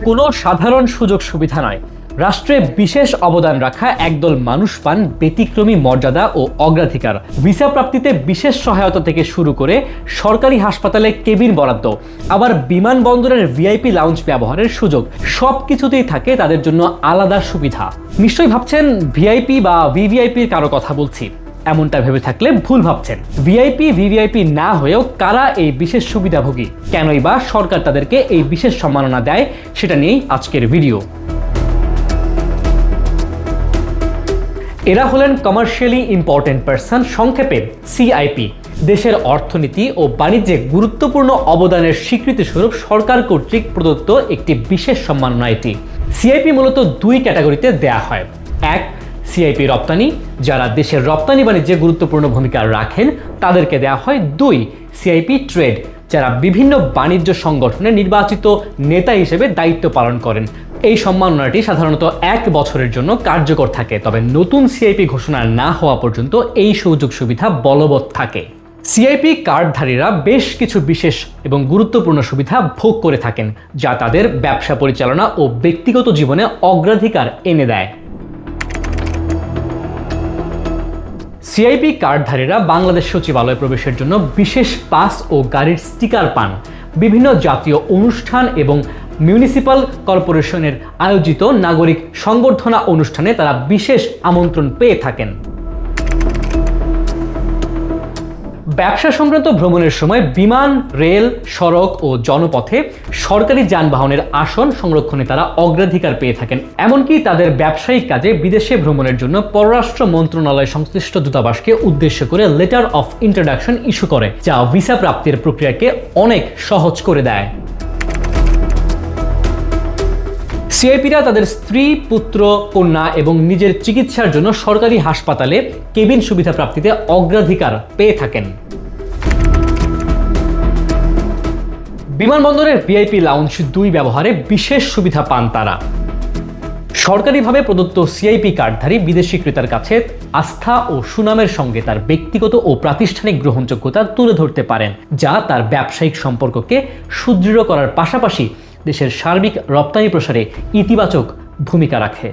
কোনো সাধারণ সুযোগ সুবিধা নয়, রাষ্ট্রে বিশেষ অবদান রাখা একদল মানুষ পান ব্যতিক্রমী মর্যাদা ও অগ্রাধিকার। ভিসা প্রাপ্তিতে বিশেষ সহায়তা থেকে শুরু করে সরকারি হাসপাতালে কেবিন বরাদ্দ, আবার বিমানবন্দরের ভিআইপি লাউঞ্জ ব্যবহারের সুযোগ, সবকিছুতেই থাকে তাদের জন্য আলাদা সুবিধা। নিশ্চয়ই ভাবছেন ভিআইপি বা ভিভিআইপির কারো কথা বলছি। এমনটা ভেবে থাকলে ভুল ভাবছেন। ভিআইপি ভিভিআইপি না হয়েও কারা এই বিশেষ সুবিধাভোগী, কেনই বা সরকার তাদেরকে এই বিশেষ সম্মাননা দেয়, সেটা নিয়েই আজকের ভিডিও। এরা হলেন কমার্শিয়ালি ইম্পর্টেন্ট পারসন, সংক্ষেপে সিআইপি। দেশের অর্থনীতি ও বাণিজ্যে গুরুত্বপূর্ণ অবদানের স্বীকৃতিস্বরূপ সরকার কর্তৃক প্রদত্ত একটি বিশেষ সম্মাননা এটি। সিআইপি মূলত দুই ক্যাটাগরিতে দেয়া হয়। এক, সিআইপি রপ্তানি, যারা দেশের রপ্তানি বাণিজ্যে গুরুত্বপূর্ণ ভূমিকা রাখেন তাদেরকে দেওয়া হয়। দুই, সিআইপি ট্রেড, যারা বিভিন্ন বাণিজ্য সংগঠনের নির্বাচিত নেতা হিসেবে দায়িত্ব পালন করেন। এই সম্মাননাটি সাধারণত 1 বছরের জন্য কার্যকর থাকে, তবে নতুন সিআইপি ঘোষণা না হওয়া পর্যন্ত এই সুযোগ সুবিধা বলবৎ থাকে। সিআইপি কার্ডধারীরা বেশ কিছু বিশেষ এবং গুরুত্বপূর্ণ সুবিধা ভোগ করে থাকেন, যা তাদের ব্যবসা পরিচালনা ও ব্যক্তিগত জীবনে অগ্রাধিকার এনে দেয়। সিআইপি কার্ডধারীরা বাংলাদেশ সচিবালয় প্রবেশের জন্য বিশেষ পাস ও গাড়ির স্টিকার পান। বিভিন্ন জাতীয় অনুষ্ঠান এবং মিউনিসিপাল কর্পোরেশনের আয়োজিত নাগরিক সংবর্ধনা অনুষ্ঠানে তারা বিশেষ আমন্ত্রণ পেয়ে থাকেন। ব্যবসা সংক্রান্ত ভ্রমণের সময় বিমান, রেল, সড়ক ও জনপথে সরকারি যানবাহনের আসন সংরক্ষণে তারা অগ্রাধিকার পেয়ে থাকেন। এমনকি তাদের ব্যবসায়িক কাজে বিদেশে ভ্রমণের জন্য পররাষ্ট্র মন্ত্রণালয় সংশ্লিষ্ট দূতাবাসকে উদ্দেশ্য করে লেটার অফ ইন্ট্রোডাকশন ইস্যু করে, যা ভিসা প্রাপ্তির প্রক্রিয়াকে অনেক সহজ করে দেয়। সিআইপিরা তাদের স্ত্রী, পুত্র, কন্যা এবং নিজের চিকিৎসার জন্য সরকারি হাসপাতালে কেবিন সুবিধা প্রাপ্তিতে অগ্রাধিকার পেয়ে থাকেন। বিমানবন্দরের ভিআইপি লাউঞ্জ 2 ব্যবহারে বিশেষ সুবিধা পান তারা। সরকারিভাবে প্রদত্ত সিআইপি কার্ডধারী বিদেশি ক্রেতার কাছে আস্থা ও সুনামের সঙ্গে তার ব্যক্তিগত ও প্রাতিষ্ঠানিক গ্রহণযোগ্যতা তুলে ধরতে পারেন, যা তার ব্যবসায়িক সম্পর্ককে সুদৃঢ় করার পাশাপাশি দেশের সার্বিক রপ্তানি প্রসারে ইতিবাচক ভূমিকা রাখে।